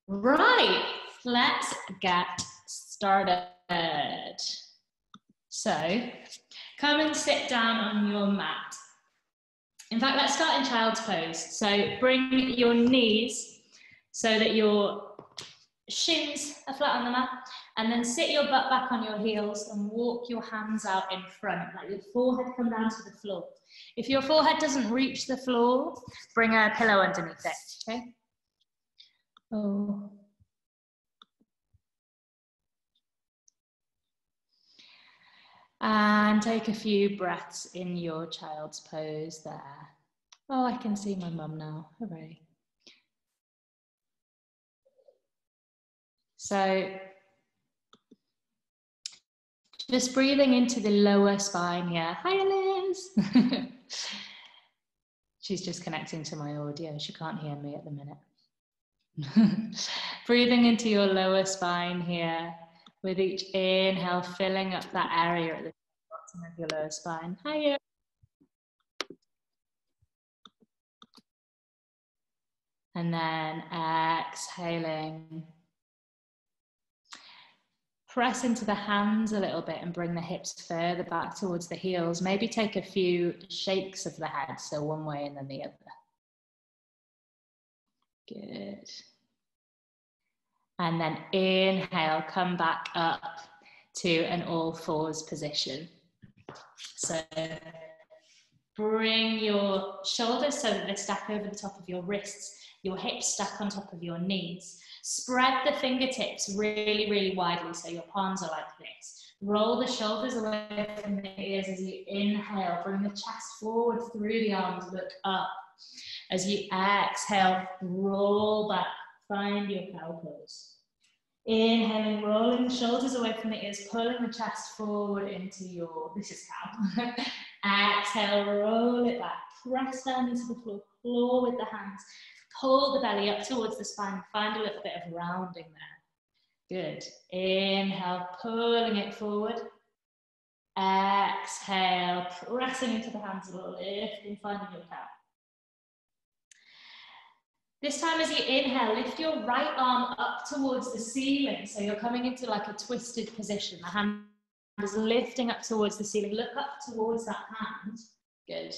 Right, let's get started. So, come and sit down on your mat. In fact, let's start in child's pose. So bring your knees so that your shins are flat on the mat, and then sit your butt back on your heels and walk your hands out in front, let your forehead come down to the floor. If your forehead doesn't reach the floor, bring a pillow underneath it, okay? Oh. And take a few breaths in your child's pose there. Oh, I can see my mum now, hooray. So, just breathing into the lower spine here. Hi, Liz. She's just connecting to my audio. She can't hear me at the minute. Breathing into your lower spine here. With each inhale, filling up that area at the bottom of your lower spine. Hiya. And then exhaling. Press into the hands a little bit and bring the hips further back towards the heels. Maybe take a few shakes of the head, so one way and then the other. Good. And then inhale, come back up to an all fours position. So bring your shoulders so that they stack over the top of your wrists, your hips stack on top of your knees. Spread the fingertips really, really widely so your palms are like this. Roll the shoulders away from the ears as you inhale. Bring the chest forward through the arms, look up. As you exhale, roll back, find your cow pose. Inhaling, rolling the shoulders away from the ears, pulling the chest forward into your, this is cow. Exhale, roll it back, press down into the floor, claw with the hands, pull the belly up towards the spine, find a little bit of rounding there. Good. Inhale, pulling it forward. Exhale, pressing into the hands a little, lifting, finding your cow. This time as you inhale, lift your right arm up towards the ceiling. So you're coming into like a twisted position. The hand is lifting up towards the ceiling. Look up towards that hand. Good.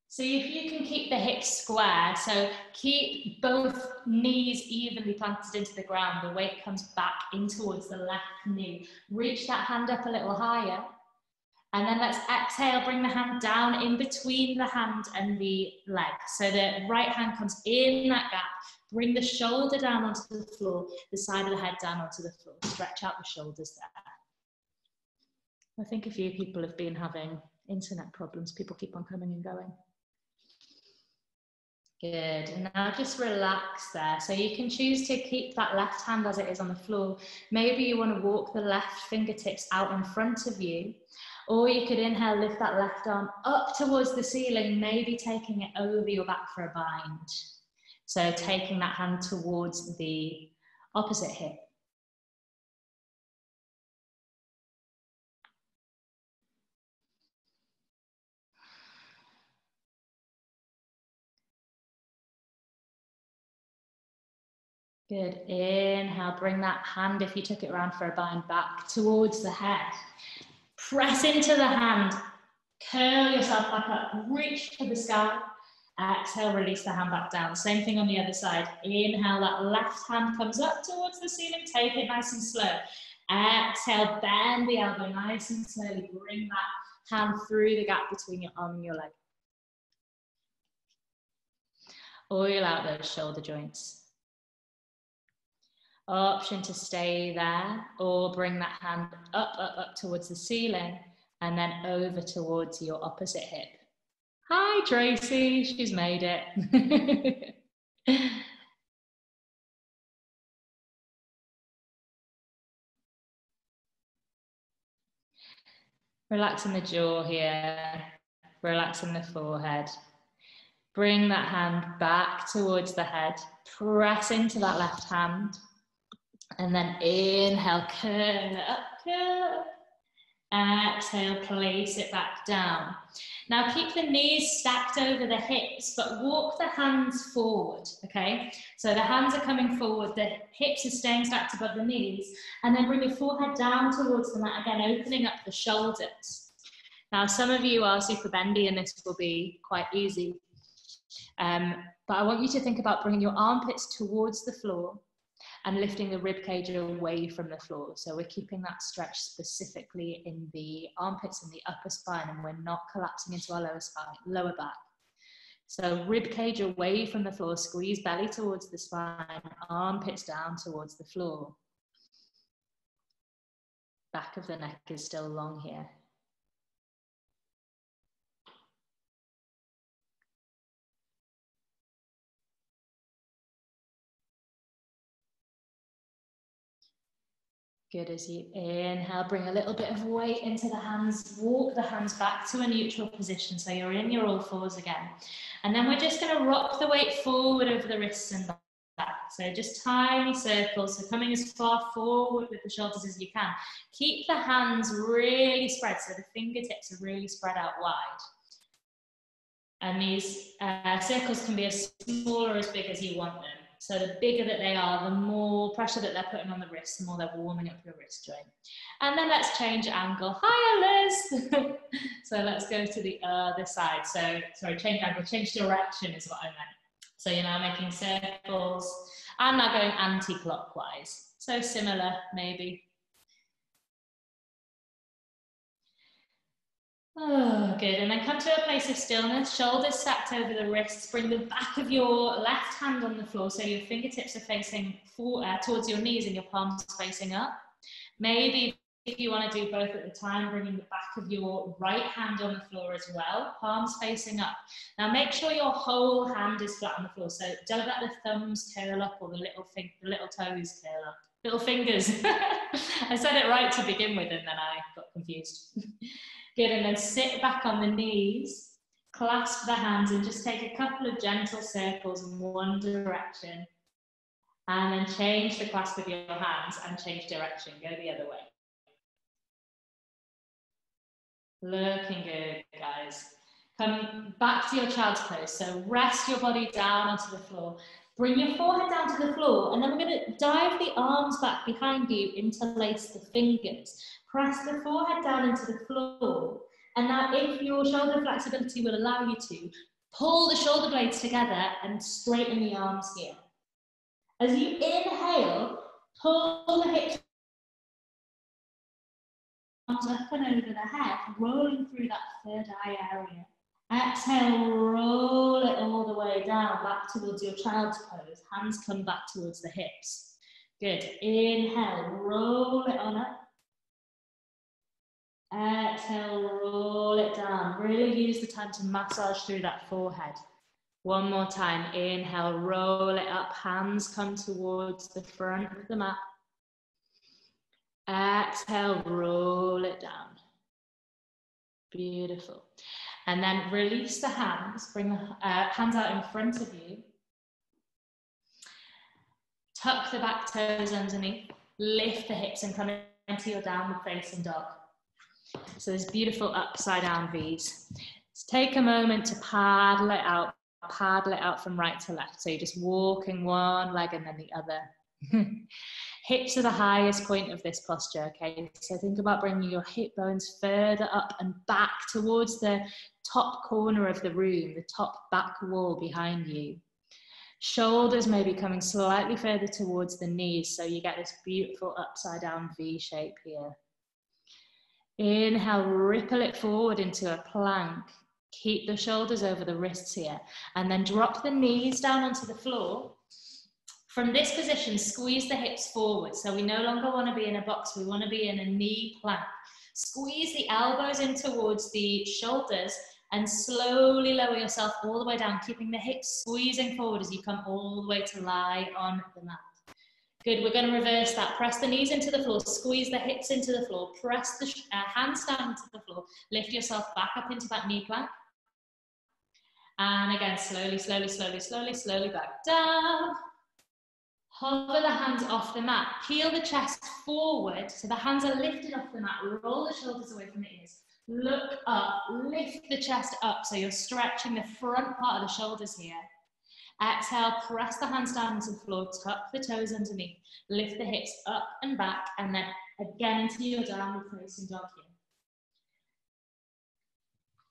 So if you can keep the hips square, so keep both knees evenly planted into the ground. The weight comes back in towards the left knee. Reach that hand up a little higher. And then let's exhale, bring the hand down in between the hand and the leg. So the right hand comes in that gap. Bring the shoulder down onto the floor, the side of the head down onto the floor. Stretch out the shoulders there. I think a few people have been having internet problems. People keep on coming and going. Good, and now just relax there. So you can choose to keep that left hand as it is on the floor. Maybe you want to walk the left fingertips out in front of you. Or you could inhale, lift that left arm up towards the ceiling, maybe taking it over your back for a bind. So taking that hand towards the opposite hip. Good, inhale, bring that hand, if you took it around for a bind, back towards the head. Press into the hand, curl yourself back up, reach for the sky. Exhale, release the hand back down. Same thing on the other side. Inhale, that left hand comes up towards the ceiling. Take it nice and slow. Exhale, bend the elbow nice and slowly. Bring that hand through the gap between your arm and your leg. Oil out those shoulder joints. Option to stay there or bring that hand up, up, up towards the ceiling and then over towards your opposite hip. Hi, Tracy, she's made it. Relaxing the jaw here, relaxing the forehead. Bring that hand back towards the head, press into that left hand. And then inhale, curl it up, curl. Exhale, place it back down. Now keep the knees stacked over the hips, but walk the hands forward, okay? So the hands are coming forward, the hips are staying stacked above the knees, and then bring your forehead down towards the mat again, opening up the shoulders. Now some of you are super bendy and this will be quite easy. But I want you to think about bringing your armpits towards the floor and lifting the rib cage away from the floor. So we're keeping that stretch specifically in the armpits and the upper spine, and we're not collapsing into our lower spine, lower back. So rib cage away from the floor, squeeze belly towards the spine, armpits down towards the floor. Back of the neck is still long here. Good, as you inhale, bring a little bit of weight into the hands, walk the hands back to a neutral position, so you're in your all fours again. And then we're just going to rock the weight forward over the wrists and back. So just tiny circles, so coming as far forward with the shoulders as you can. Keep the hands really spread, so the fingertips are really spread out wide. And these circles can be as small or as big as you want them. So the bigger that they are, the more pressure that they're putting on the wrists, the more they're warming up your wrist joint. And then let's change angle. Hiya, Liz. So let's go to the other side. So, sorry, change angle, change direction is what I meant. So you're now making circles. I'm now going anti-clockwise. So similar, maybe. Oh, good. And then come to a place of stillness, shoulders stacked over the wrists. Bring the back of your left hand on the floor so your fingertips are facing towards your knees and your palms facing up. Maybe if you want to do both at the time, bringing the back of your right hand on the floor as well, palms facing up. Now make sure your whole hand is flat on the floor. So don't let the thumbs curl up or the little toes curl up. Little fingers. I said it right to begin with and then I got confused. Good, and then sit back on the knees, clasp the hands and just take a couple of gentle circles in one direction. And then change the clasp of your hands and change direction, go the other way. Looking good, guys. Come back to your child's pose. So rest your body down onto the floor. Bring your forehead down to the floor, and then we're going to dive the arms back behind you, interlace the fingers. Press the forehead down into the floor. And now if your shoulder flexibility will allow you to, pull the shoulder blades together and straighten the arms here. As you inhale, pull the hips up and over the head, rolling through that third eye area. Exhale, roll it all the way down, back towards your child's pose. Hands come back towards the hips. Good. Inhale, roll it on up. Exhale, roll it down. Really use the time to massage through that forehead. One more time. Inhale, roll it up. Hands come towards the front of the mat. Exhale, roll it down. Beautiful. And then release the hands. Bring the hands out in front of you. Tuck the back toes underneath. Lift the hips and come into your downward facing dog. So there's beautiful upside down V's. Let's take a moment to paddle it out from right to left. So you're just walking one leg and then the other. Hips are the highest point of this posture, okay? So think about bringing your hip bones further up and back towards the top corner of the room, the top back wall behind you. Shoulders may be coming slightly further towards the knees, so you get this beautiful upside down V shape here. Inhale, ripple it forward into a plank. Keep the shoulders over the wrists here, and then drop the knees down onto the floor. From this position, squeeze the hips forward. So we no longer want to be in a box, we want to be in a knee plank. Squeeze the elbows in towards the shoulders and slowly lower yourself all the way down, keeping the hips squeezing forward as you come all the way to lie on the mat. Good, we're going to reverse that. Press the knees into the floor, squeeze the hips into the floor, press the hands down into the floor, lift yourself back up into that knee plank. And again, slowly, slowly, slowly, slowly, slowly back down. Hover the hands off the mat. Peel the chest forward so the hands are lifted off the mat. Roll the shoulders away from the ears. Look up, lift the chest up so you're stretching the front part of the shoulders here. Exhale, press the hands down into the floor, tuck the toes underneath, lift the hips up and back, and then again into your downward facing dog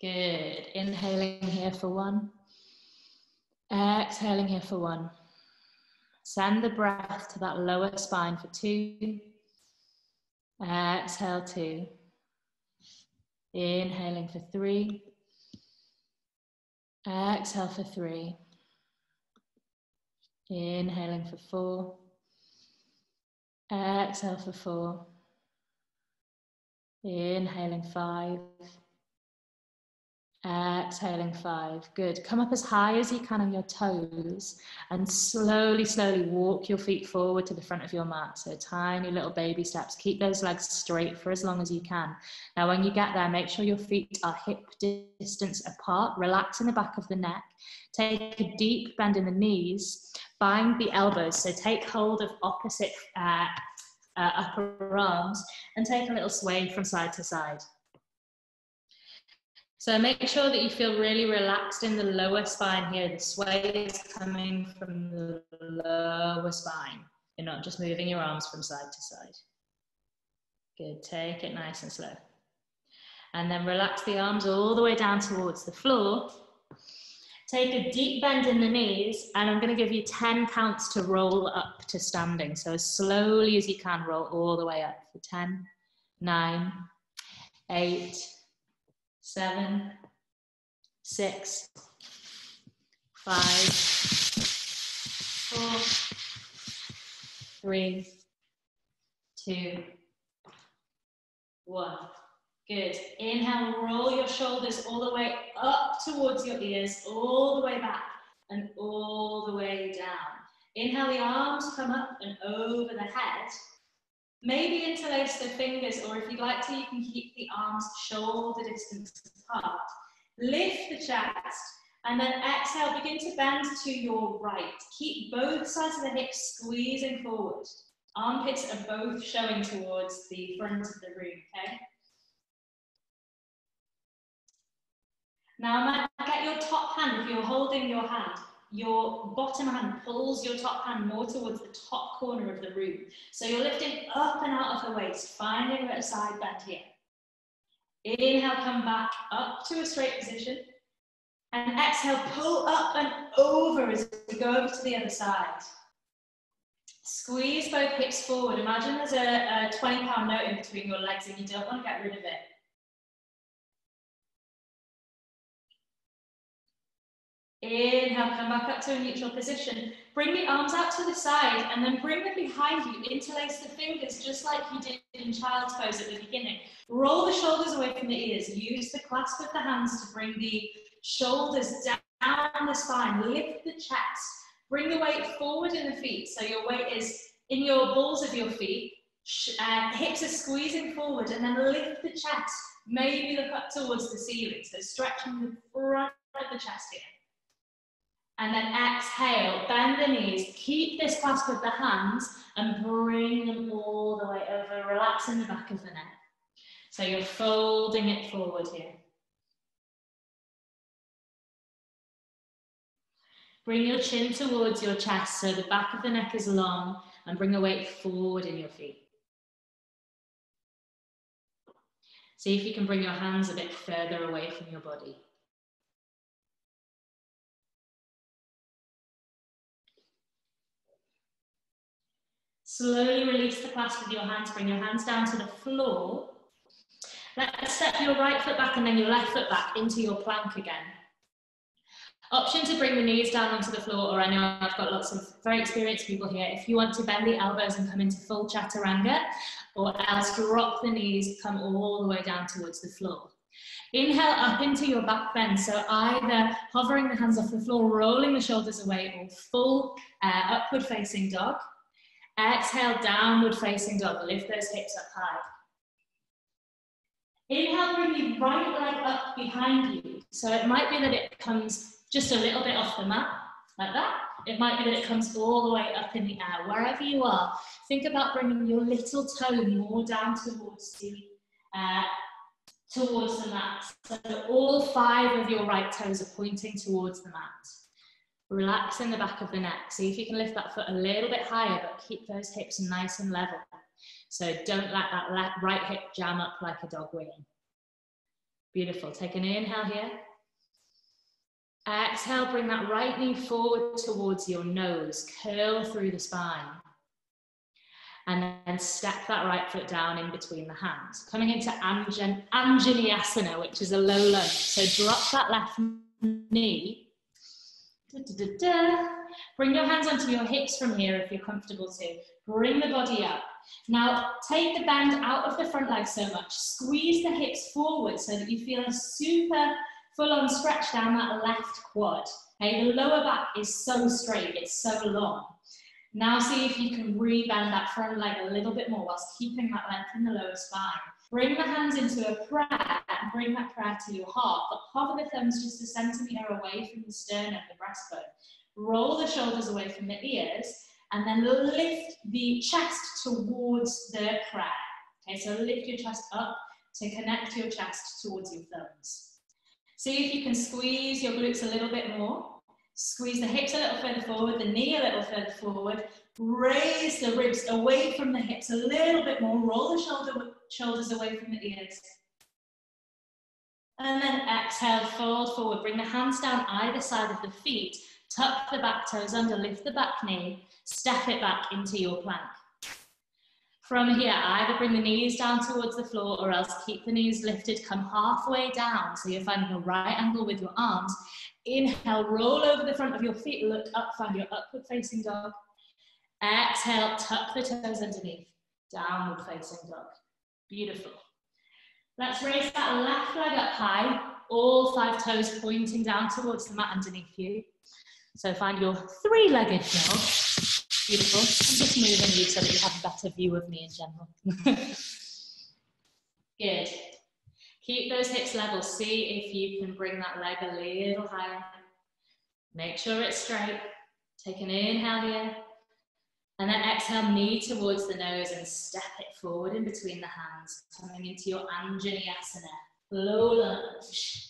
here. Good. Inhaling here for 1. Exhaling here for 1. Send the breath to that lower spine for 2. Exhale 2. Inhaling for 3. Exhale for 3. Inhaling for 4. Exhale for 4. Inhaling 5. Exhaling 5. Good. Come up as high as you can on your toes and slowly, slowly walk your feet forward to the front of your mat. So tiny little baby steps. Keep those legs straight for as long as you can. Now, when you get there, make sure your feet are hip distance apart. Relax in the back of the neck. Take a deep bend in the knees. Bind the elbows. So take hold of opposite upper arms and take a little sway from side to side. So make sure that you feel really relaxed in the lower spine here. The sway is coming from the lower spine. You're not just moving your arms from side to side. Good, take it nice and slow. And then relax the arms all the way down towards the floor. Take a deep bend in the knees, and I'm going to give you 10 counts to roll up to standing. So as slowly as you can, roll all the way up for 10, 9, 8, 7, 6, 5, 4, 3, 2, 1. Good. Inhale, roll your shoulders all the way up towards your ears, all the way back and all the way down. Inhale, the arms come up and over the head. Maybe interlace the fingers, or if you'd like to, you can keep the arms shoulder distance apart. Lift the chest, and then exhale, begin to bend to your right. Keep both sides of the hips squeezing forward. Armpits are both showing towards the front of the room, okay? Now, I might get your top hand, if you're holding your hand, your bottom hand pulls your top hand more towards the top corner of the room. So you're lifting up and out of the waist, finding a bit of side bend here. Inhale, come back up to a straight position. And exhale, pull up and over as we go over to the other side. Squeeze both hips forward. Imagine there's a 20-pound note in between your legs and you don't want to get rid of it. Inhale, come back up to a neutral position. Bring the arms out to the side and then bring them behind you. Interlace the fingers just like you did in child's pose at the beginning. Roll the shoulders away from the ears. Use the clasp of the hands to bring the shoulders down the spine. Lift the chest. Bring the weight forward in the feet. So your weight is in your balls of your feet. Hips are squeezing forward, and then lift the chest. Maybe look up towards the ceiling. So stretching the front of the chest here. And then exhale, bend the knees, keep this clasp of the hands and bring them all the way over, relaxing the back of the neck. So you're folding it forward here. Bring your chin towards your chest so the back of the neck is long and bring the weight forward in your feet. See if you can bring your hands a bit further away from your body. Slowly release the clasp with your hands, bring your hands down to the floor. Let's step your right foot back and then your left foot back into your plank again. Option to bring the knees down onto the floor, or I know I've got lots of very experienced people here. If you want to bend the elbows and come into full chaturanga, or else drop the knees, come all the way down towards the floor. Inhale up into your back bend, so either hovering the hands off the floor, rolling the shoulders away, or full upward facing dog. Exhale, downward facing dog. Lift those hips up high. Inhale, bring the right leg up behind you. So it might be that it comes just a little bit off the mat. like that. It might be that it comes all the way up in the air. Wherever you are, think about bringing your little toe more down towards the mat. So all 5 of your right toes are pointing towards the mat. Relax in the back of the neck. See if you can lift that foot a little bit higher, but keep those hips nice and level. So don't let that right hip jam up like a dog wheel. Beautiful. Take an inhale here. Exhale, bring that right knee forward towards your nose. Curl through the spine. And then step that right foot down in between the hands. Coming into Anjaneyasana, which is a low lunge. So drop that left knee. Bring your hands onto your hips from here if you're comfortable to. Bring the body up. Now take the bend out of the front leg so much. Squeeze the hips forward so that you feel a super full-on stretch down that left quad. Okay, the lower back is so straight, it's so long. Now see if you can rebend that front leg a little bit more whilst keeping that length in the lower spine. Bring the hands into a prayer and bring that prayer to your heart, but hover the thumbs just a centimetre away from the sternum, the breastbone. Roll the shoulders away from the ears and then lift the chest towards the prayer. Okay, so lift your chest up to connect your chest towards your thumbs. See if you can squeeze your glutes a little bit more. Squeeze the hips a little further forward, the knee a little further forward. Raise the ribs away from the hips a little bit more. Roll the shoulders away from the ears. And then exhale, fold forward. Bring the hands down either side of the feet. Tuck the back toes under, lift the back knee. Step it back into your plank. From here, either bring the knees down towards the floor or else keep the knees lifted, come halfway down so you're finding a right angle with your arms. Inhale, roll over the front of your feet, look up, find your upward facing dog. Exhale, tuck the toes underneath, downward facing dog. Beautiful. Let's raise that left leg up high, all 5 toes pointing down towards the mat underneath you. So find your 3-legged dog. Beautiful. I'm just moving you so that you have a better view of me in general. Good. Keep those hips level. See if you can bring that leg a little higher. Make sure it's straight. Take an inhale here. And then exhale, knee towards the nose and step it forward in between the hands. Coming into your Anjaneyasana. Low lunge.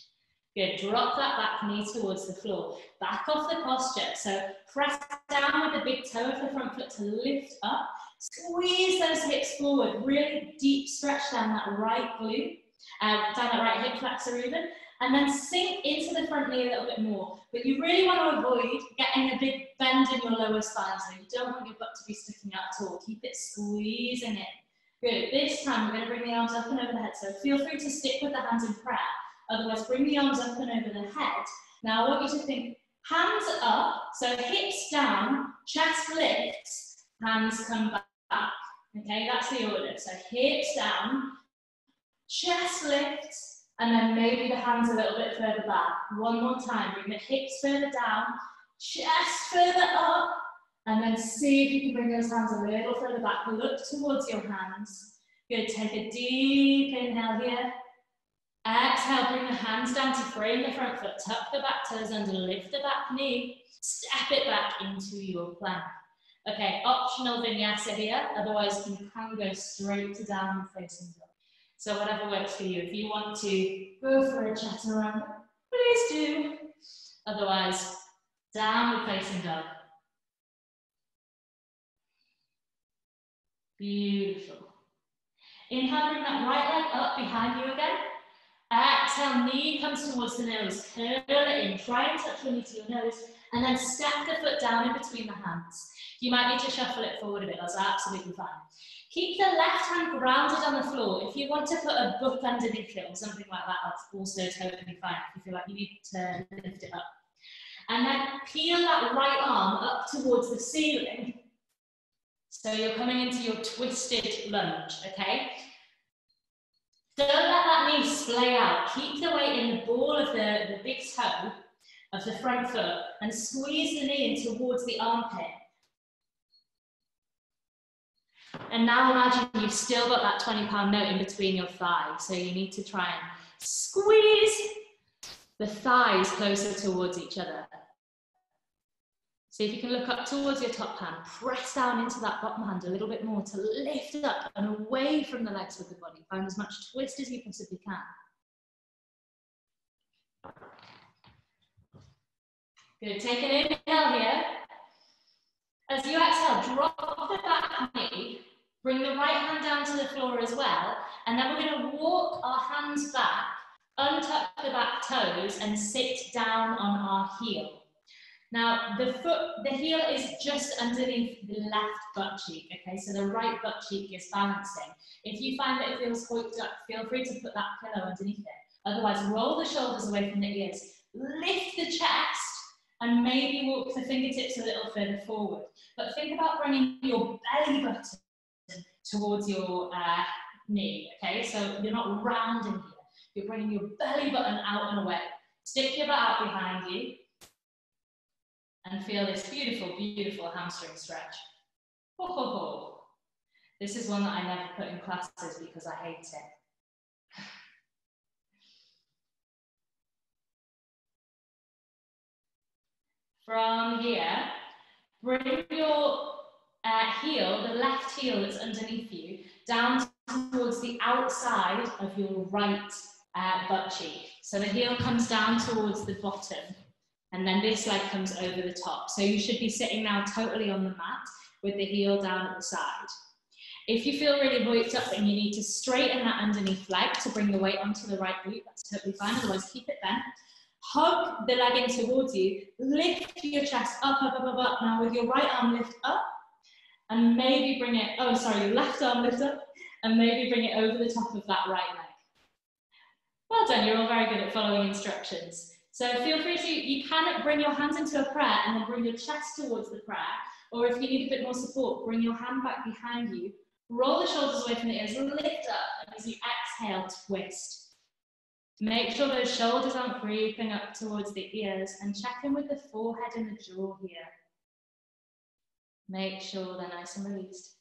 Good, drop that back knee towards the floor. Back off the posture. So press down with the big toe of the front foot to lift up. Squeeze those hips forward. Really deep stretch down that right glute. Down that right hip flexor even. And then sink into the front knee a little bit more. But you really want to avoid getting a big bend in your lower spine. So you don't want your butt to be sticking out at all. Keep it squeezing in. Good. This time we're going to bring the arms up and over the head. So feel free to stick with the hands in prayer. Otherwise, bring the arms up and over the head. Now, I want you to think hands up, so hips down, chest lifts, hands come back. Okay, that's the order. So hips down, chest lifts, and then maybe the hands a little bit further back. One more time, bring the hips further down, chest further up, and then see if you can bring those hands a little further back. Look towards your hands. Good, take a deep inhale here. Exhale, bring the hands down to frame the front foot, tuck the back toes under, lift the back knee, step it back into your plank. Okay, optional vinyasa here, otherwise you can go straight to downward facing dog. So whatever works for you. If you want to go for a chaturanga, please do. Otherwise, downward facing dog. Beautiful. Inhale, bring that right leg up behind you again. Exhale, knee comes towards the nose, curl it in, try and touch your knee to your nose, and then step the foot down in between the hands. You might need to shuffle it forward a bit, that's absolutely fine. Keep the left hand grounded on the floor. If you want to put a book underneath it or something like that, that's also totally fine if you feel like you need to lift it up. And then peel that right arm up towards the ceiling. So you're coming into your twisted lunge, okay? Don't let that knee splay out. Keep the weight in the ball of the big toe of the front foot and squeeze the knee in towards the armpit. And now imagine you've still got that 20-pound note in between your thighs. So you need to try and squeeze the thighs closer towards each other. So if you can look up towards your top hand, press down into that bottom hand a little bit more to lift up and away from the legs with the body. Find as much twist as you possibly can. Good, take an inhale here. As you exhale, drop the back knee, bring the right hand down to the floor as well, and then we're going to walk our hands back, untuck the back toes, and sit down on our heel. Now, the heel is just underneath the left butt cheek, okay? So the right butt cheek is balancing. If you find that it feels hooked up, feel free to put that pillow underneath it. Otherwise, roll the shoulders away from the ears, lift the chest, and maybe walk the fingertips a little further forward. But think about bringing your belly button towards your knee, okay? So you're not rounding here. You're bringing your belly button out and away. Stick your butt out behind you. And feel this beautiful, beautiful hamstring stretch. Ho, ho, ho. This is one that I never put in classes because I hate it. From here, bring your heel, the left heel that's underneath you, down towards the outside of your right butt cheek. So the heel comes down towards the bottom, and then this leg comes over the top. So you should be sitting now totally on the mat with the heel down at the side. If you feel really hoiked up and you need to straighten that underneath leg to bring the weight onto the right glute, that's totally fine, otherwise keep it bent. Hug the leg in towards you, lift your chest up, up, up, up, up. Now with your right arm lift up, and maybe bring it, oh sorry, your left arm lift up, and maybe bring it over the top of that right leg. Well done, you're all very good at following instructions. So feel free to, you can bring your hands into a prayer and then bring your chest towards the prayer, or if you need a bit more support, bring your hand back behind you, roll the shoulders away from the ears, lift up, and as you exhale, twist. Make sure those shoulders aren't creeping up towards the ears, and check in with the forehead and the jaw here. Make sure they're nice and released.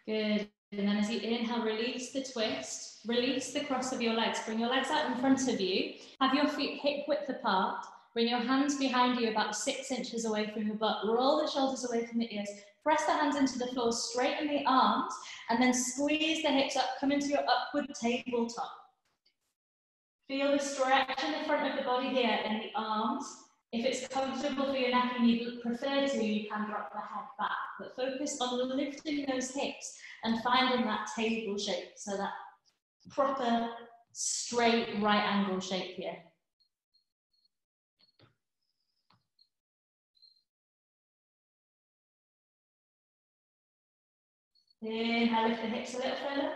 Good, and then as you inhale, release the twist, release the cross of your legs, bring your legs out in front of you, have your feet hip width apart, bring your hands behind you about 6 inches away from your butt, roll the shoulders away from the ears, press the hands into the floor, straighten the arms, and then squeeze the hips up, come into your upward tabletop. Feel the stretch in the front of the body here in the arms. If it's comfortable for your neck and you prefer to, you can drop the head back, but focus on lifting those hips and finding that table shape, so that proper, straight, right angle shape here. Inhale, lift the hips a little further.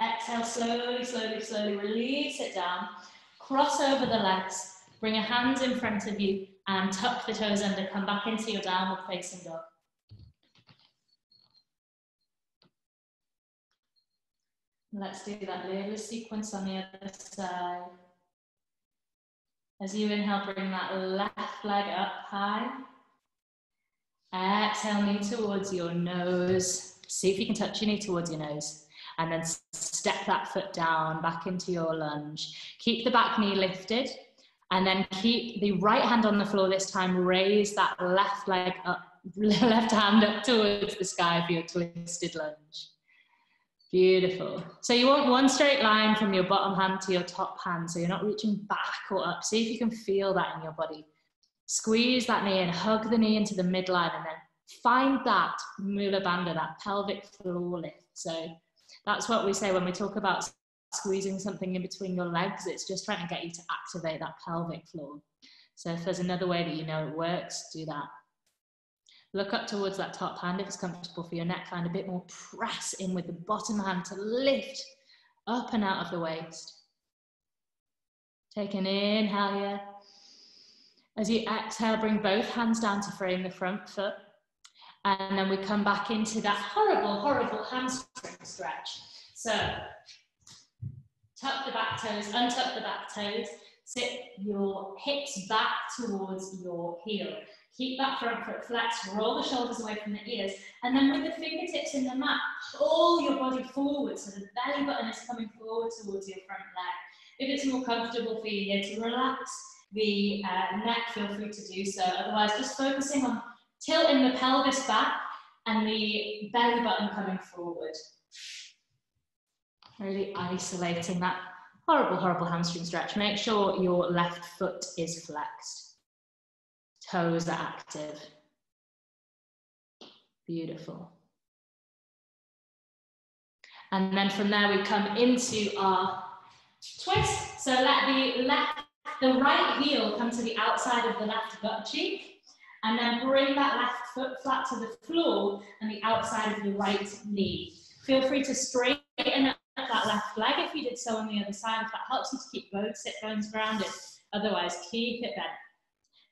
Exhale, slowly, slowly, slowly release it down. Cross over the legs. Bring your hands in front of you and tuck the toes under. Come back into your downward facing dog. Let's do that little sequence on the other side. As you inhale, bring that left leg up high. Exhale, knee towards your nose. See if you can touch your knee towards your nose. And then step that foot down, back into your lunge. Keep the back knee lifted. And then keep the right hand on the floor this time. Raise that left leg up, left hand up towards the sky for your twisted lunge. Beautiful. So you want one straight line from your bottom hand to your top hand. So you're not reaching back or up. See if you can feel that in your body. Squeeze that knee in, hug the knee into the midline, and then find that mula bandha, that pelvic floor lift. So that's what we say when we talk about squeezing something in between your legs. It's just trying to get you to activate that pelvic floor. So if there's another way that you know it works, do that. Look up towards that top hand if it's comfortable for your neck. Find a bit more press in with the bottom hand to lift up and out of the waist. Take an inhale here. As you exhale, bring both hands down to frame the front foot. And then we come back into that horrible, horrible hamstring stretch. So Tuck the back toes, untuck the back toes. Sit your hips back towards your heel. Keep that front foot flexed, roll the shoulders away from the ears, and then with the fingertips in the mat, pull your body forward so the belly button is coming forward towards your front leg. If it's more comfortable for you here to relax the neck, feel free to do so. Otherwise, just focusing on tilting the pelvis back and the belly button coming forward. Really isolating that horrible, horrible hamstring stretch. Make sure your left foot is flexed. Toes are active. Beautiful. And then from there we come into our twist. So let the right heel come to the outside of the left butt cheek, and then bring that left foot flat to the floor and the outside of the right knee. Feel free to straighten up that left leg if you did so on the other side, if that helps you to keep both sit bones grounded. Otherwise, keep it bent.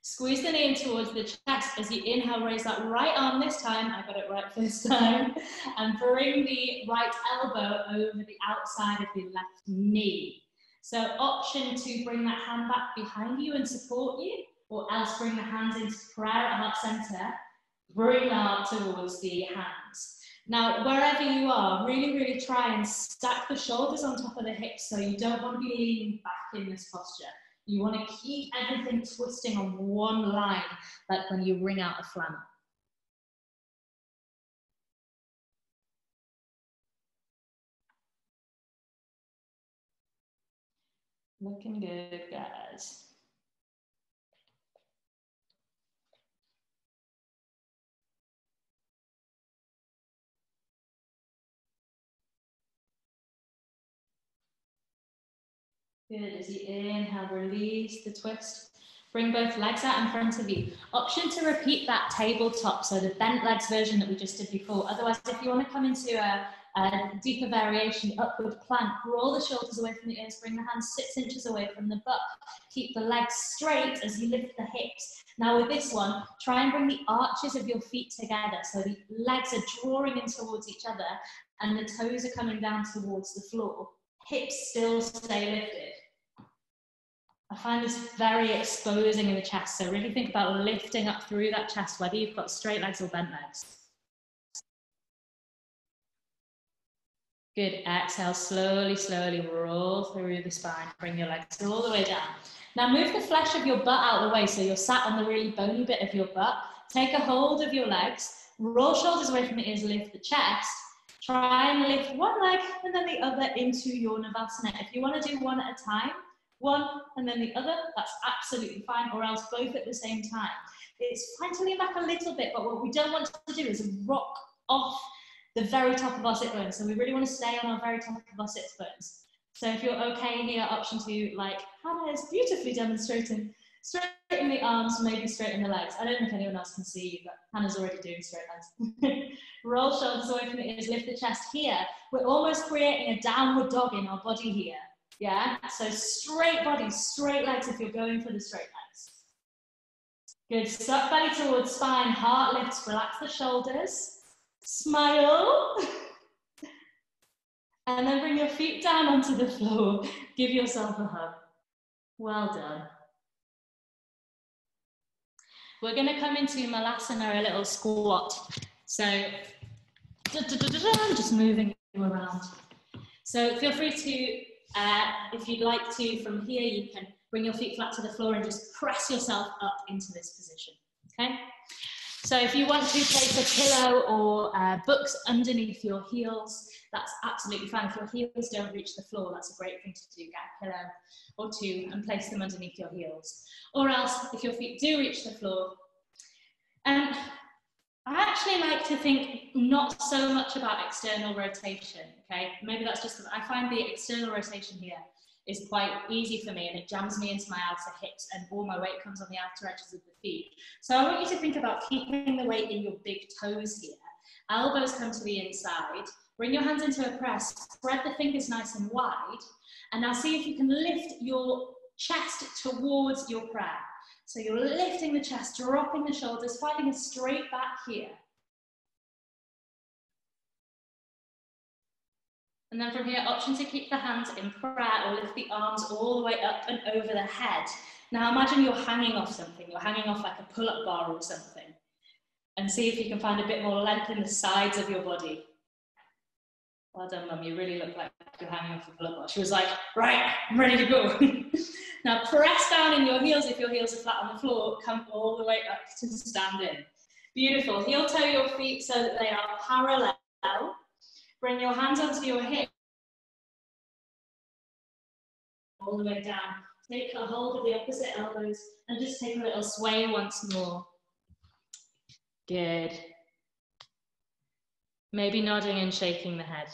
Squeeze the knee in towards the chest. As you inhale, raise that right arm this time. I got it right first time. And bring the right elbow over the outside of the left knee. So option to bring that hand back behind you and support you, or else bring the hands into prayer at heart center. Bring that towards the hands. Now, wherever you are, really, really try and stack the shoulders on top of the hips, so you don't want to be leaning back in this posture. You want to keep everything twisting on one line, like when you wring out a flannel. Looking good, guys. Good, as you inhale, release the twist. Bring both legs out in front of you. Option to repeat that tabletop, so the bent legs version that we just did before. Otherwise, if you want to come into a deeper variation, upward plank, roll the shoulders away from the ears, bring the hands 6 inches away from the butt. Keep the legs straight as you lift the hips. Now with this one, try and bring the arches of your feet together, so the legs are drawing in towards each other and the toes are coming down towards the floor. Hips still stay lifted. I find this very exposing in the chest, so really think about lifting up through that chest, whether you've got straight legs or bent legs. Good, exhale, slowly, slowly roll through the spine, bring your legs all the way down. Now move the flesh of your butt out of the way, so you're sat on the really bony bit of your butt. Take a hold of your legs, roll shoulders away from the ears, lift the chest. Try and lift one leg and then the other into your Navasana. If you want to do one at a time, one and then the other, that's absolutely fine, or else both at the same time. It's fine to lean back a little bit, but what we don't want to do is rock off the very top of our sit bones. So we really want to stay on our very top of our sit bones. So if you're okay here, option 2, like Hannah is beautifully demonstrating, straighten the arms, maybe straighten the legs. I don't think anyone else can see you, but Hannah's already doing straight legs. Roll shoulders away from the ears, lift the chest here. We're almost creating a downward dog in our body here. Yeah, so straight body, straight legs if you're going for the straight legs. Good, suck belly towards spine, heart lifts, relax the shoulders, smile. And then bring your feet down onto the floor. Give yourself a hug. Well done. We're going to come into Malasana, a little squat. So, just moving you around. So feel free to, if you'd like to, from here, you can bring your feet flat to the floor and just press yourself up into this position, okay? So if you want to place a pillow or books underneath your heels, that's absolutely fine. If your heels don't reach the floor, that's a great thing to do. Get a pillow or two and place them underneath your heels. Or else, if your feet do reach the floor, and I actually like to think not so much about external rotation, okay? Maybe that's just because I find the external rotation here is quite easy for me, and it jams me into my outer hips and all my weight comes on the outer edges of the feet. So I want you to think about keeping the weight in your big toes here. Elbows come to the inside, bring your hands into a press, spread the fingers nice and wide, and now see if you can lift your chest towards your prayer. So you're lifting the chest, dropping the shoulders, finding a straight back here. And then from here, option to keep the hands in prayer or lift the arms all the way up and over the head. Now imagine you're hanging off something. You're hanging off like a pull-up bar or something. And see if you can find a bit more length in the sides of your body. Well done, Mum. You really look like you're hanging off a pull-up bar. She was like, right, I'm ready to go. Now press down in your heels. If your heels are flat on the floor, come all the way up to standing. Beautiful. Heel toe your feet so that they are parallel. Bring your hands onto your hips. All the way down. Take a hold of the opposite elbows and just take a little sway once more. Good. Maybe nodding and shaking the head.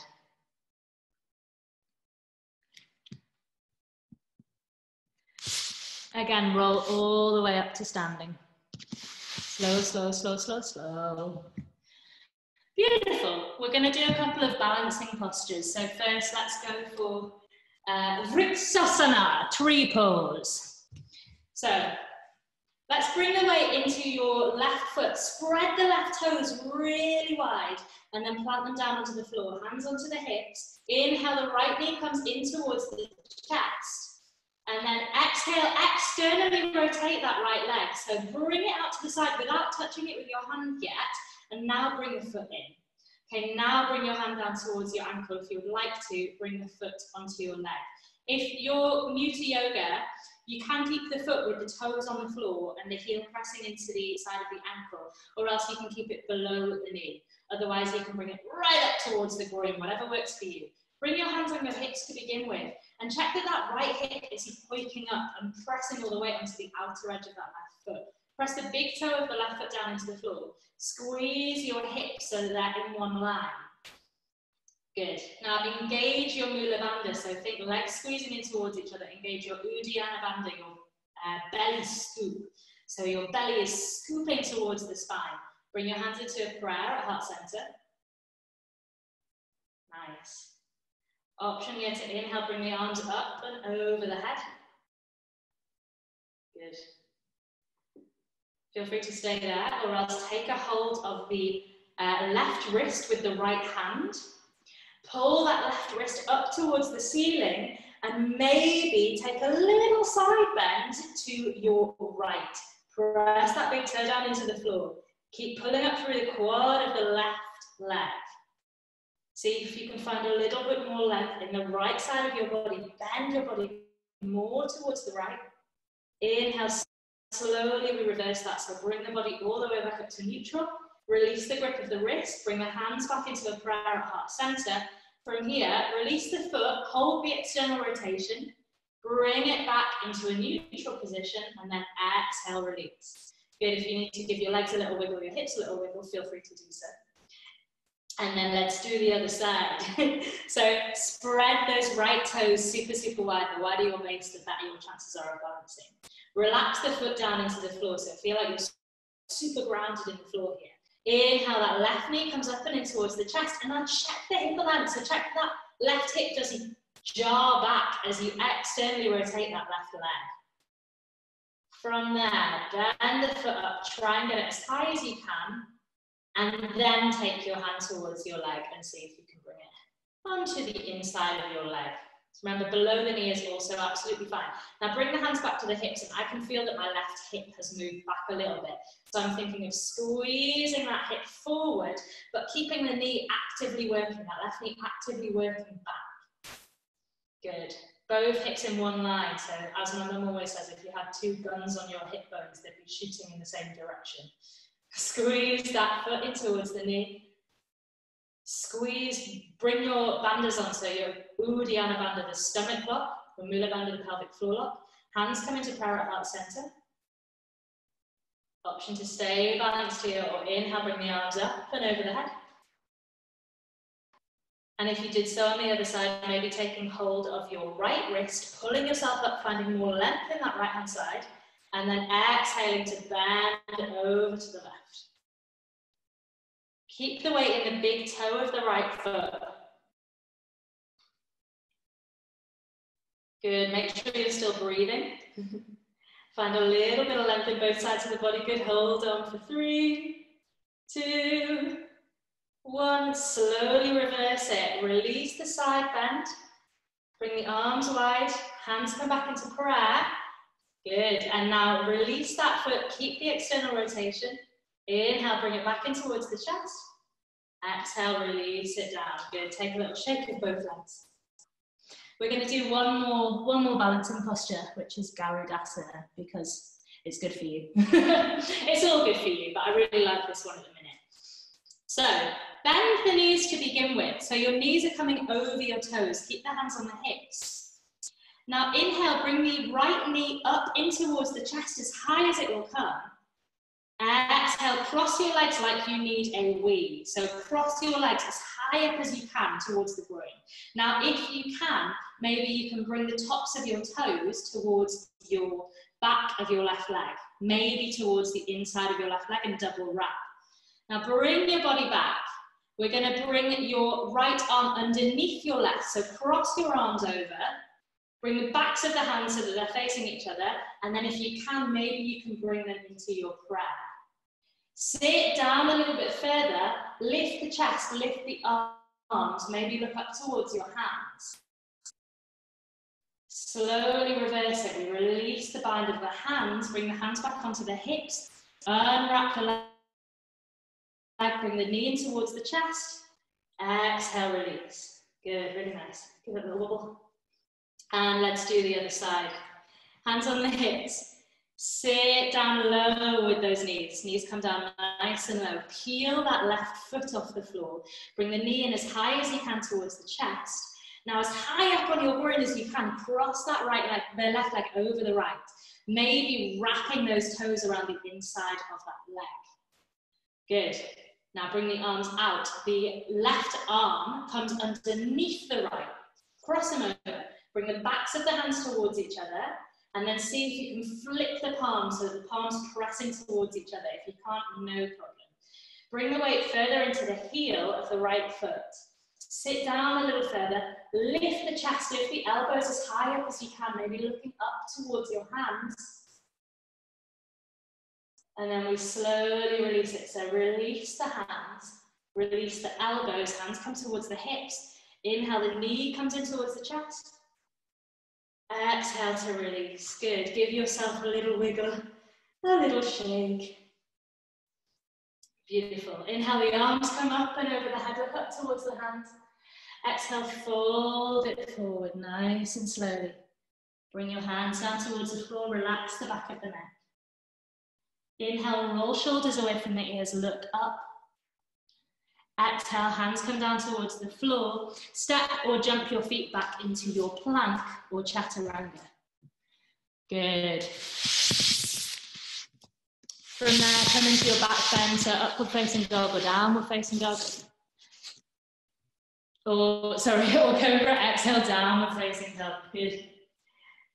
Again, roll all the way up to standing. Slow, slow, slow, slow, slow. Beautiful. We're going to do a couple of balancing postures. So first, let's go for Vriksasana, tree pose. So let's bring the weight into your left foot. Spread the left toes really wide and then plant them down onto the floor. Hands onto the hips. Inhale, the right knee comes in towards the chest. And then exhale, externally rotate that right leg. So bring it out to the side without touching it with your hand yet. And now bring the foot in. Okay, now bring your hand down towards your ankle. If you would like to, bring the foot onto your leg. If you're new to yoga, you can keep the foot with the toes on the floor and the heel pressing into the side of the ankle, or else you can keep it below the knee. Otherwise, you can bring it right up towards the groin, whatever works for you. Bring your hands on your hips to begin with, and check that that right hip is pointing up and pressing all the way onto the outer edge of that left foot. Press the big toe of the left foot down into the floor. Squeeze your hips so that they're in one line. Good. Now engage your Mula Bandha. So think legs squeezing in towards each other. Engage your Uddiyana Bandha, your belly scoop. So your belly is scooping towards the spine. Bring your hands into a prayer at heart center. Nice. Option here to inhale, bring the arms up and over the head. Good. Feel free to stay there, or else take a hold of the left wrist with the right hand. Pull that left wrist up towards the ceiling and maybe take a little side bend to your right. Press that big toe down into the floor. Keep pulling up through the quad of the left leg. See if you can find a little bit more length in the right side of your body. Bend your body more towards the right. Inhale, slowly we reverse that. So bring the body all the way back up to neutral. Release the grip of the wrist. Bring the hands back into a prayer at heart center. From here, release the foot. Hold the external rotation. Bring it back into a neutral position. And then exhale, release. Good. If you need to give your legs a little wiggle, your hips a little wiggle, feel free to do so. And then let's do the other side. So spread those right toes super, super wide. The wider your base, the better your chances are of balancing. Relax the foot down into the floor. So feel like you're super grounded in the floor here. Inhale, that left knee comes up and in towards the chest. And then check the hip alignment. So check that left hip doesn't jar back as you externally rotate that left leg. From there, bend the foot up. Try and get it as high as you can. And then take your hand towards your leg and see if you can bring it onto the inside of your leg. So remember, below the knee is also absolutely fine. Now bring the hands back to the hips, and I can feel that my left hip has moved back a little bit. So I'm thinking of squeezing that hip forward, but keeping the knee actively working, that left knee actively working back. Good. Both hips in one line. So as my mum always says, if you had two guns on your hip bones, they'd be shooting in the same direction. Squeeze that foot in towards the knee. Squeeze, bring your bandhas on, so your Uddiyana Bandha, the stomach lock, the Mula Bandha, the pelvic floor lock. Hands come into prayer at heart center. Option to stay balanced here, or inhale, bring the arms up and over the head. And if you did so on the other side, maybe taking hold of your right wrist, pulling yourself up, finding more length in that right hand side. And then exhaling to bend over to the left. Keep the weight in the big toe of the right foot. Good, make sure you're still breathing. Find a little bit of length in both sides of the body. Good, hold on for 3, 2, 1, slowly reverse it. Release the side bend. Bring the arms wide, hands come back into prayer. Good, and now release that foot, keep the external rotation. Inhale, bring it back in towards the chest. Exhale, release it down. Good, take a little shake of both legs. We're going to do one more balancing posture, which is Garudasana, because it's good for you. It's all good for you, but I really like this one at the minute. So, bend the knees to begin with. So your knees are coming over your toes. Keep the hands on the hips. Now inhale, bring the right knee up in towards the chest as high as it will come. Exhale, cross your legs like you need a wee. So cross your legs as high up as you can towards the groin. Now if you can, maybe you can bring the tops of your toes towards your back of your left leg. Maybe towards the inside of your left leg and double wrap. Now bring your body back. We're going to bring your right arm underneath your left. So cross your arms over. Bring the backs of the hands so that they're facing each other. And then if you can, maybe you can bring them into your prayer. Sit down a little bit further. Lift the chest, lift the arms. Maybe look up towards your hands. Slowly reverse it. We release the bind of the hands. Bring the hands back onto the hips. Unwrap the leg. Bring the knee in towards the chest. Exhale, release. Good, really nice. Give it a little wobble. And let's do the other side. Hands on the hips. Sit down low with those knees. Knees come down nice and low. Peel that left foot off the floor. Bring the knee in as high as you can towards the chest. Now as high up on your groin as you can, cross that right leg, the left leg over the right. Maybe wrapping those toes around the inside of that leg. Good. Now bring the arms out. The left arm comes underneath the right. Cross them over. Bring the backs of the hands towards each other. And then see if you can flip the palms so that the palms are pressing towards each other. If you can't, no problem. Bring the weight further into the heel of the right foot. Sit down a little further. Lift the chest, lift the elbows as high up as you can. Maybe looking up towards your hands. And then we slowly release it. So release the hands, release the elbows, hands come towards the hips. Inhale, the knee comes in towards the chest. Exhale to release. Good. Give yourself a little wiggle, a little shake. Beautiful. Inhale, the arms come up and over the head, look up towards the hands. Exhale, fold it forward, nice and slowly. Bring your hands down towards the floor, relax the back of the neck. Inhale, roll shoulders away from the ears, look up. Exhale, hands come down towards the floor. Step or jump your feet back into your plank or chaturanga. Good. From there, come into your back bend, so upward facing dog or downward facing dog. Or cobra, exhale, downward facing dog. Good.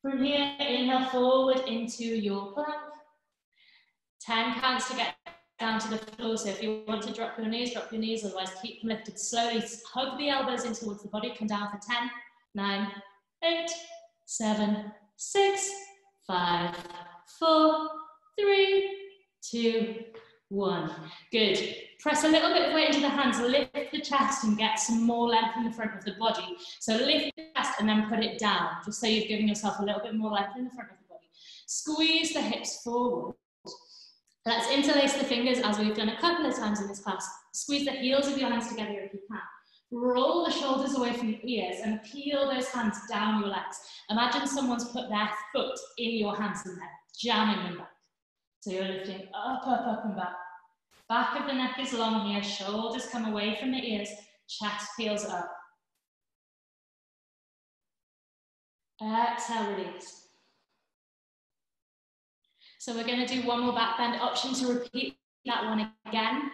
From here, inhale forward into your plank. 10 counts to get down to the floor. So if you want to drop your knees, otherwise keep them lifted slowly. Hug the elbows in towards the body, come down for 10, 9, 8, 7, 6, 5, 4, 3, 2, 1. Good. Press a little bit of weight into the hands, lift the chest and get some more length in the front of the body. So lift the chest and then put it down, just so you've given yourself a little bit more length in the front of the body. Squeeze the hips forward. Let's interlace the fingers as we've done a couple of times in this class. Squeeze the heels of your hands together if you can. Roll the shoulders away from your ears and peel those hands down your legs. Imagine someone's put their foot in your hands and they're jamming them back. So you're lifting up, up, up and back. Back of the neck is long here, shoulders come away from the ears, chest peels up. Exhale, release. So we're going to do one more back bend option to repeat that one again.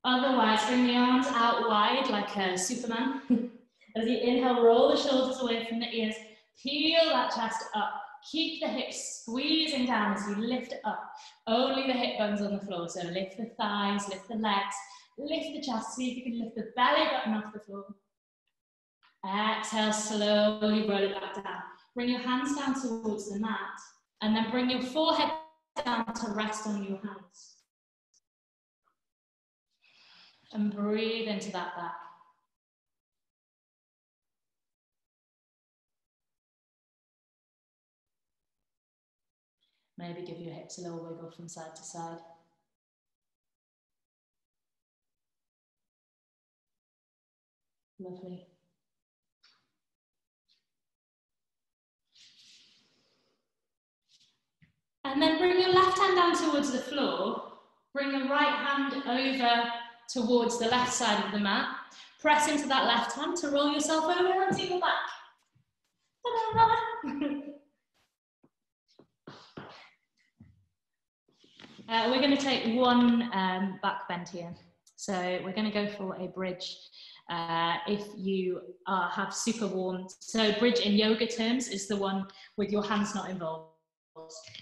Otherwise, bring the arms out wide like a Superman. As you inhale, roll the shoulders away from the ears, peel that chest up. Keep the hips squeezing down as you lift up. Only the hip bones on the floor. So lift the thighs, lift the legs, lift the chest. See if you can lift the belly button off the floor. Exhale, slowly roll it back down. Bring your hands down towards the mat. And then bring your forehead down to rest on your hands. And breathe into that back. Maybe give your hips a little wiggle from side to side. Lovely. And then bring your left hand down towards the floor. Bring the right hand over towards the left side of the mat. Press into that left hand to roll yourself over onto your back. We're going to take one back bend here. So we're going to go for a bridge. If you have super warm, so bridge in yoga terms is the one with your hands not involved.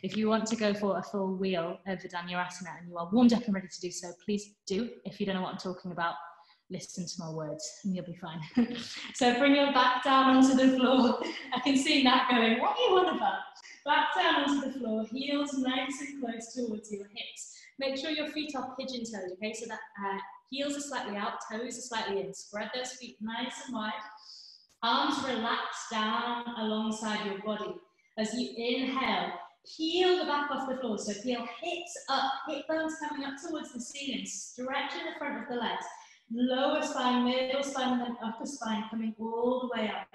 If you want to go for a full wheel over Dhanurasana and you are warmed up and ready to do so, please do. If you don't know what I'm talking about, listen to my words and you'll be fine. So bring your back down onto the floor. I can see Nat going, what are you on about? Back down onto the floor, heels nice and close towards your hips. Make sure your feet are pigeon-toed, okay? So that heels are slightly out, toes are slightly in. Spread those feet nice and wide. Arms relax down alongside your body. As you inhale, peel the back off the floor. So peel hips up, hip bones coming up towards the ceiling. Stretching the front of the legs. Lower spine, middle spine, and then upper spine coming all the way up.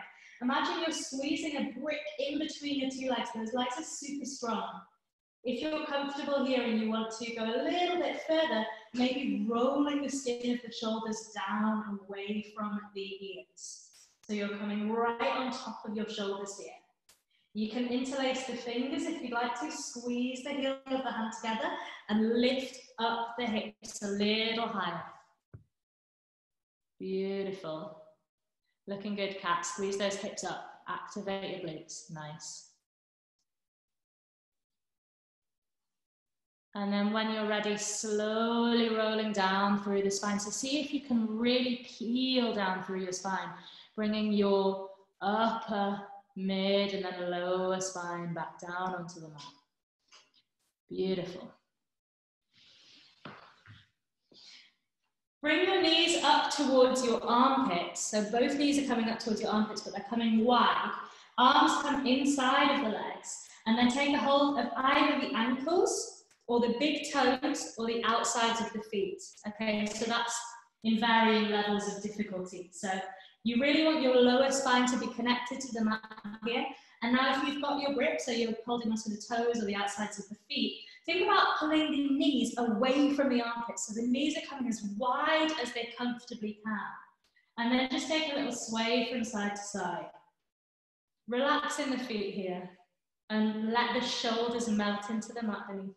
Imagine you're squeezing a brick in between your two legs. Those legs are super strong. If you're comfortable here and you want to go a little bit further, maybe rolling the skin of the shoulders down away from the ears. So you're coming right on top of your shoulders here. You can interlace the fingers if you'd like to, squeeze the heel of the hand together and lift up the hips a little higher. Beautiful. Looking good, cat. Squeeze those hips up. Activate your glutes. Nice. And then when you're ready, slowly rolling down through the spine. So see if you can really peel down through your spine, bringing your upper, mid, and then lower spine back down onto the mat. Beautiful. Bring your knees up towards your armpits. So both knees are coming up towards your armpits, but they're coming wide. Arms come inside of the legs. And then take a hold of either the ankles or the big toes or the outsides of the feet. Okay, so that's in varying levels of difficulty. So you really want your lower spine to be connected to the mat here. And now if you've got your grip, so you're holding onto the toes or the outsides of the feet, think about pulling the knees away from the armpits. So the knees are coming as wide as they comfortably can. And then just take a little sway from side to side. Relaxing the feet here and let the shoulders melt into the mat beneath you.